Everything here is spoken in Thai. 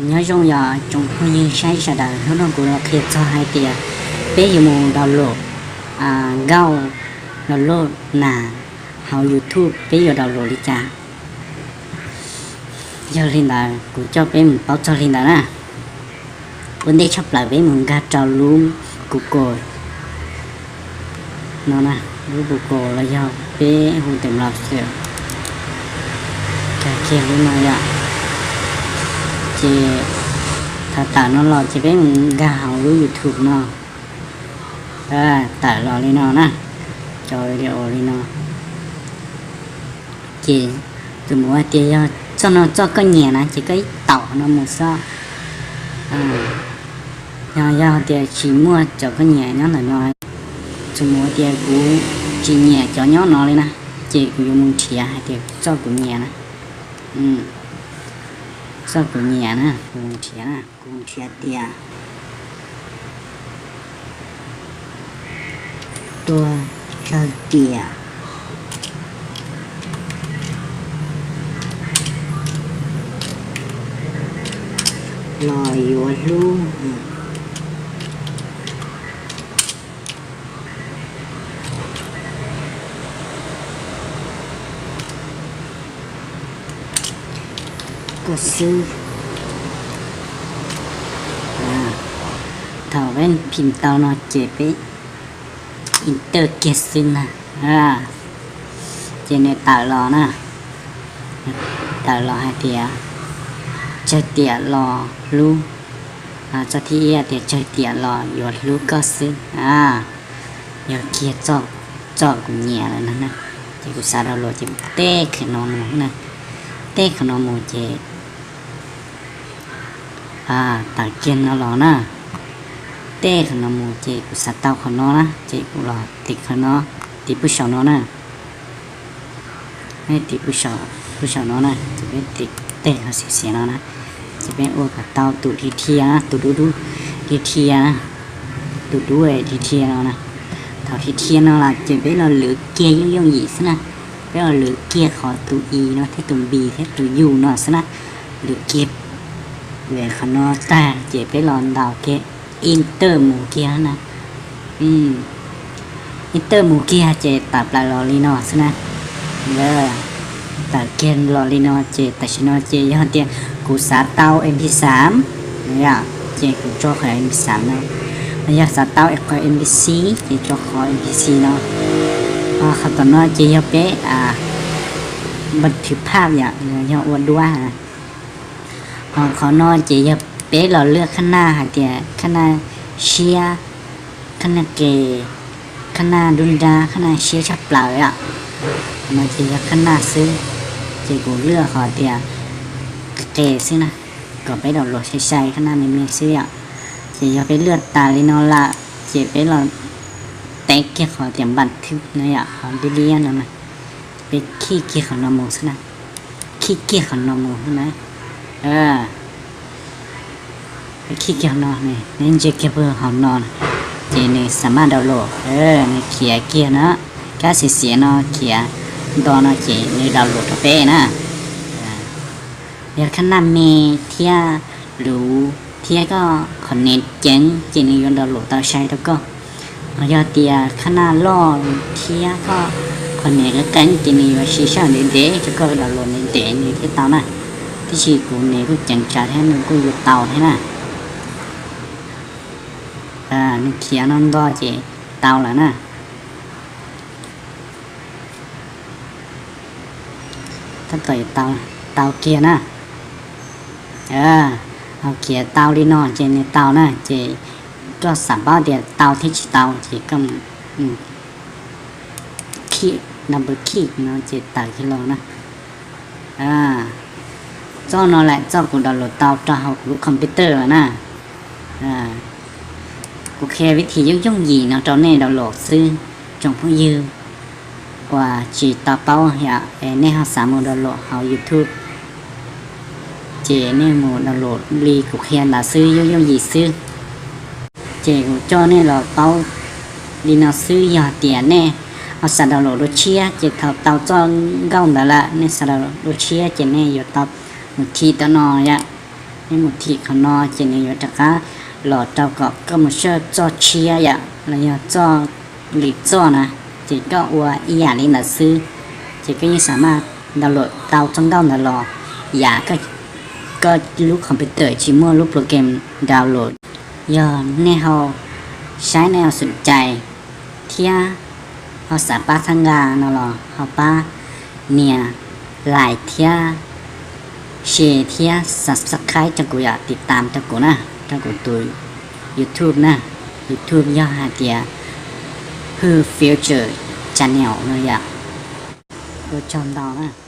nhớ trong giờ trong khu như sai sợ đời nó cũng là khi cho hai tia bé giờ mù đào lộ gạo đào lộ là hậu YouTube bé giờ đào lộ đi cha giờ lên là cũng cho bé mình báo cho lên là nè vấn đề chấp lại với mình gạt trào luôn của cô nó nè lúc của cô là do bé không tìm lọc được cái kia luôn mà dạ chị thật tạo nó lo chị biết mình gào với YouTube nó tại lo lên nó nè cho video lên nó chị từ mua tiền cho nó cho cái nhẹ nè chỉ cái tàu nó một sao do tiền chỉ mua cho cái nhẹ nó là nói từ mua tiền của chị nhẹ cho nhó nó lên nè chị cũng dùng chia hai tiền cho của nhẹ nè cho của nhẹ nè cùng chia tiền tôi cho tiền lòi vô luôn có sư thảo bên phim tàu nó chế bé inter kết sinh nè trên này tạo lò nè tạo lò hai tia chơi tia lò luôn cho thì tia chơi tia lò vô luôn có sư giờ kia cho cũng nhẹ rồi nè chỉ cũng sao đâu rồi chỉ tê khởi nó nè tê khởi nó một chế tại kia nó lò nè tê khởi nó một chế cũng sao tao khởi nó nè chế cũng lò tịt khởi nó tịt bút sầu nó nè hay tịt bút sầu nó nè chỉ biết tịt tê nó xì nó nè chỉ biết ô cả tao tụ đi thia á tụ đu đi thia á tụ đu ấy đi thia nó nè thảo đi thia nó là chỉ biết là lửa kia giống gì xí nè biết là lửa kia khó tụ y nó thế tụ bì thế tụ u nó xí nè lửa kia về khả nó ta chỉ biết là đào kia inter mù kia nè inter mù kia chỉ tập lại lò li nó xí nè rồi tại kia lò li nó chỉ tại nó chỉ do tiền cụ xã tao MP3 nè chỉ cụ cho khỏi MP3 đâu bây giờ xã tao khỏi MPC chỉ cho khỏi MPC nóเขาตอนนั้นจะยอเป๊ะบันทึกภาพอย่างยอวันด้วยเขานอนจะยอเป๊ะเราเลือกข้างหน้าหาเดียข้างหน้าเชียข้างหน้าเกข้างหน้าดุนดาข้างหน้าเชียชับเปล่ามันจะยอข้างหน้าซื้อจะกูเลือกเขาเดียเกซื้อนะก็ไปดอกหลวงใช้ข้างหน้าไม่มีซื้อจะยอไปเลือกตาลินอละจะไปเราแต่เกี่ยวกับเตรียมบันทึกเนี่ยของดิเลียนนะเป็นขี้เกี่ยวกับนอมูใช่ไหมขี้เกี่ยวกับนอมูใช่ไหมเป็นขี้เกี่ยวนอนเนี่ยนั่นจะเกี่ยวกับห้องนอนเจนี่สามารถดาวน์โหลดในเขียเกี่ยวนะการเสียเนาะเขียดอนเนาะเจนี่ดาวน์โหลดตัวเป้นะเดี๋ยวขณะมีเที่ยรู้เที่ยก็คอนเนคเจนเจนี่ยนดาวน์โหลดต่อใช้แล้วก็ยอดเตียขนาดล่อเทียก็คนนี้ก็กันจีนีว่าชีช่างเด็กๆจะก็ดาวน์โหลดในเด็กนี่ที่เตาน่ะที่ชีกูเนี่ยกูจังจัดให้มันกูอยู่เตาให้น่ะนี่เขียนนั่นก็จีเตาแล้วน่ะถ้าต่อยเตาเกียร์น่ะเอาเกียร์เตาลีนอนจีในเตาน่ะจีก็สามารถเดียวเตาที่เตาที่ก็ขี้นับเบอร์ขี้เนาะจะตัดกิโลนะเจ้านั่นแหละเจ้ากูดาวน์โหลดเตาเจ้าลูกคอมพิวเตอร์นะกูแค่วิธีย่งยีเนาะเจ้าเนี่ยดาวน์โหลดซื้อจงผู้ยืมว่าจีตาเป้าเหี้ยเนี่ยเขาสามารถดาวน์โหลดเขา YouTube เจเนี่ยโมดาวน์โหลดรีกูแค่ละซื้อย่งยีซื้อเจ้าcho nên là tao đi nóซื้อยาเตียแน่เอาสารดาวโรเชียเจ้าเตาจ้องเก้านั่นแหละเนี่ยสารดาวโรเชียเจ้าเนี่ยอยู่เตาหนึ่งทีตอนนอย ให้หมดที่ข้างนอกเจนี่อยู่ตะก้าหลอดเจ้าก็มาเชื่อจอเชียอย่างแล้วเนี่ยจอหลีจอนะจีก็อัวอีอย่างนี้นะซื้อจีก็ยังสามารถดาวน์โหลดเตาจ้องเต้านะรออย่าก็ลูกคอมพิวเตอร์ชิมั่วลูกโปรแกรมดาวน์โหลดย่อในเฮาใช้แนวสนใจเที่ยเฮาสาป้าทางงานนะรอเฮาป้าเนี่ยหลายเที่ยแชร์เที่ย subscribe จังกูอยากติดตามจังกูนะจังกูตัว YouTube นะ YouTube ย่อหาเตียคือ Future Channel เนาะอยากกูชมดาวนะ